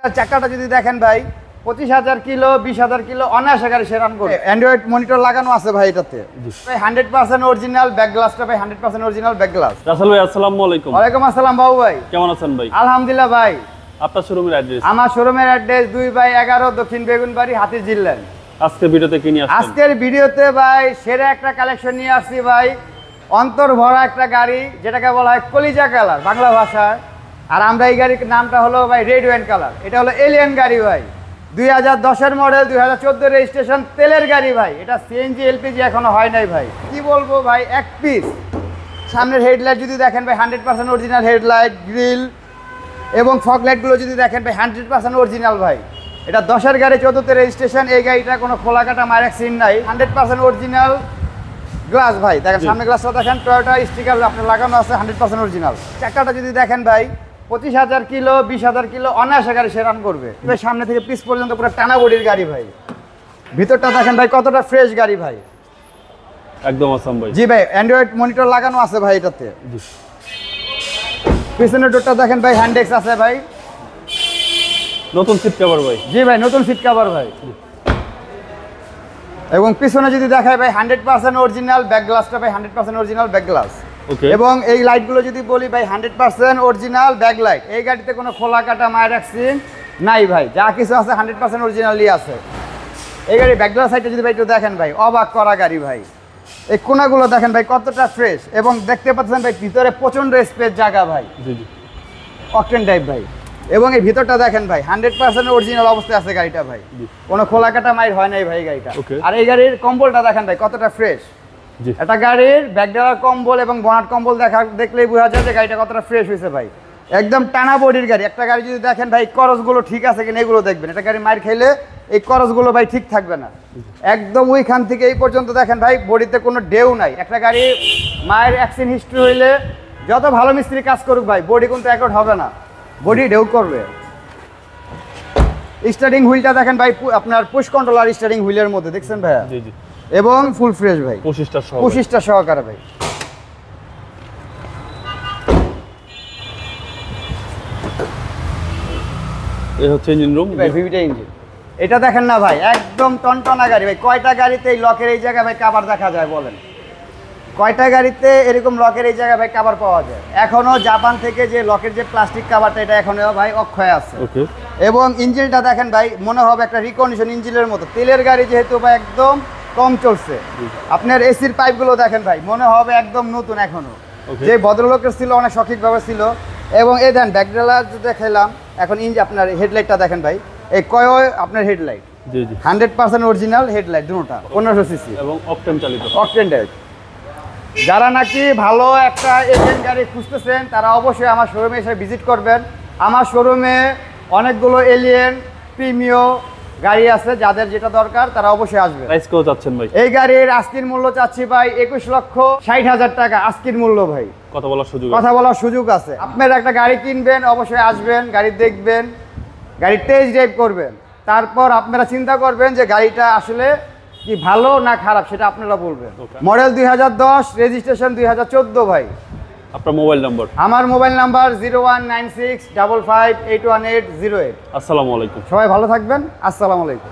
চাকাটা যদি দেখেন ভাই 25,000 কিলো 20,000 কিলো অনায়াসে গাড়ি সে রান করে। অ্যান্ড্রয়েড মনিটর লাগানো আছে ভাই এটাতে। ভাই 100% অরিজিনাল ব্যাক গ্লাসটা ভাই 100% অরিজিনাল ব্যাক গ্লাস। রাসেল ভাই আসসালামু আলাইকুম। ওয়ালাইকুম আসসালাম বাবু ভাই। কেমন আছেন ভাই? আলহামদুলিল্লাহ ভাই। আপনার শোরুমের অ্যাড্রেস? আমার শোরুমের অ্যাড্রেস 2/11 দক্ষিণ বেগুনবাড়ি হাতির জিল্লান। আজকে ভিডিওতে কি নিয়ে আসছেন? আজকের ভিডিওতে ভাই সেরা একটা কালেকশন নিয়ে আসছি ভাই। অন্তর ভরা একটা গাড়ি, যেটাকে বলা হয় কলিজা কালার বাংলা ভাষায়। আর আমরা এই গাড়ির নামটা হলো ভাই রেড ওয়াইন কালার। এটা হলো এলিয়ান গাড়ি ভাই, 2010-এর মডেল, 2014 রেজিস্ট্রেশন, তেলের গাড়ি ভাই। এটা সিএনজি এলপিজি এখনো হয় নাই ভাই। কি বলবো ভাই, এক পিস। সামনের হেডলাইট যদি দেখেন ভাই 100% অরিজিনাল হেডলাইট, গ্রিল এবং ফগ লাইটগুলো যদি দেখেন ভাই 100% অরিজিনাল ভাই। এটা 10-এর গাড়ি, 14-তে রেজিস্ট্রেশন। এই গাড়িটা কোনো খোলা কাটা মায়ের সিন নাই, 100% অরিজিনাল গ্লাস ভাই। দেখেন সামনে গ্লাসটা দেখেন, টয়োটা স্টিকার আপনার লাগানো আছে, 100% অরিজিনাল। চাকাটা যদি দেখেন ভাই 25,000 কিলো 20,000 কিলো অনায়াসে গাড়ি সে রান করবে ভাই। সামনে থেকে পিস পর্যন্ত পুরো টানা বডির গাড়ি ভাই। ভিতরটা দেখেন ভাই কতটা ফ্রেশ গাড়ি ভাই, একদম আসাম ভাই। জি ভাই, অ্যান্ড্রয়েড মনিটর লাগানো আছে ভাই এটাতে। পিছনের ডোরটা দেখেন ভাই হ্যান্ডেক্স আছে ভাই। নতুন সিট কভার ভাই? জি ভাই, নতুন সিট কভার ভাই। এবং পিছনে যদি দেখায় ভাই 100% অরিজিনাল ব্যাক গ্লাসটা ভাই, 100% অরিজিনাল ব্যাক গ্লাস। এবং এই লাইটগুলো যদি বলি ভাই 100% অরিজিনাল ব্যাক লাইট। এই গাড়িতে কোনো খোলা কাটা মায়ের অ্যাক্সিডেন্ট নাই ভাই, যা কিছু আছে 100% অরিজিনালই আছে। এই গাড়ি ব্যাক গ্লাস সাইডটা যদি ভাই একটু দেখেন ভাই, অবাক করা গাড়ি ভাই। এই কোনাগুলো দেখেন ভাই কতটা ফ্রেশ, এবং দেখতে পাচ্ছেন ভাই ভিতরে প্রচন্ড স্পেস জায়গা ভাই, অকটেন টাইপ ভাই। এবং এই ভিতরটা দেখেন ভাই 100% অরিজিনাল অবস্থায় আছে গাড়িটা ভাই, কোনো খোলা কাটা মাইর হয় নাই ভাই গাড়িটা। আর এই গাড়ির কম্বলটা দেখেন ভাই কতটা ফ্রেশ। একটা গাড়ির ব্যাকডালার কম্বল এবং বনাট কম্বল দেখলেই বোঝা যায় যে গাড়িটা কতটা ফ্রেশ হয়েছে ভাই। একদম টানা বডির গাড়ি। একটা গাড়ি যদি দেখেন ভাই করসগুলো ঠিক আছে কিনা এগুলো দেখবেন। একটা গাড়ি মার খেলে এই করসগুলো ভাই ঠিক থাকবে না। একদম ওইখান থেকে এই পর্যন্ত দেখেন ভাই বডিতে কোনো ডেউ নাই। একটা গাড়ি মায়ের অ্যাক্সিডেন্ট হিস্ট্রি হইলে যত ভালো মিস্ত্রি কাজ করুক ভাই, বডি কিন্তু অ্যাকর্ড হবে না, বডি ডেউ করবে। স্টার্টিং হুইলটা দেখেন ভাই, আপনার পুশ কন্ট্রোলার স্টার্টিং হুইলের মধ্যে দেখছেন ভাইয়া, এবং ফুল ফ্রেশ ভাই, 25টা সহকারে ভাই। এই হচ্ছে ইঞ্জিন রুম ভাই, ভিভিটা ইঞ্জিন। এটা দেখেন না ভাই, একদম টনটনা গাড়ি ভাই। কয়টা গাড়িতে এই লকের এই জায়গায় ভাই কভার দেখা যায় বলেন? কয়টা গাড়িতে এরকম লকের এই জায়গায় ভাই কভার পাওয়া যায়? এখনো জাপান থেকে যে লকের যে প্লাস্টিক কভারটা, এটা এখনো ভাই অক্ষয় আছে। এবং ইঞ্জিনটা দেখেন ভাই, মনে হবে একটা রিকন্ডিশন ইঞ্জিনের মতো। তেলের গাড়ি যেহেতু ভাই একদম কম চলছে। আপনার এসির পাইপগুলো দেখেন ভাই, মনে হবে একদম নতুন এখনো। যে ভদ্রলোকের ছিল অনেক সঠিকভাবে ছিল। এবং এই দেন ব্যাকডালার দেখাইলাম, এখন আপনার হেডলাইটটা দেখেন ভাই, এই কয় আপনার হেডলাইট 100% অরিজিনাল হেডলাইট, দুটোটা 1500 সিসি এবং অকটেন চালিত, অকটেন টাইপ। যারা নাকি ভালো একটা এলিয়ান গাড়ি খুঁজতেছেন তারা অবশ্যই আমার শোরুমে এসে ভিজিট করবেন। আমার শোরুমে অনেকগুলো এলিয়ান প্রিমিয় গাড়ি আছে, যাদের যেটা দরকার তারা অবশ্যই আসবে। প্রাইস কত চাচ্ছেন ভাই? এই গাড়ির আজকের মূল্য চাচ্ছি ভাই 21,60,000 টাকা আজকের মূল্য ভাই। কথা বলার সুযোগ আছে। আপনারা একটা গাড়ি কিনবেন, অবশ্যই আসবেন, গাড়ি দেখবেন, গাড়ি টেস্ট ড্রাইভ করবেন, তারপর আপনারা চিন্তা করবেন যে গাড়িটা আসলে কি ভালো না খারাপ, সেটা আপনারা বলবেন। মডেল 2010, রেজিস্ট্রেশন 2014 ভাই। আপনার মোবাইল নাম্বার? আমার মোবাইল নাম্বার 019655818008। আসসালামু আলাইকুম। সবাই ভালো থাকবেন। আসসালামু আলাইকুম।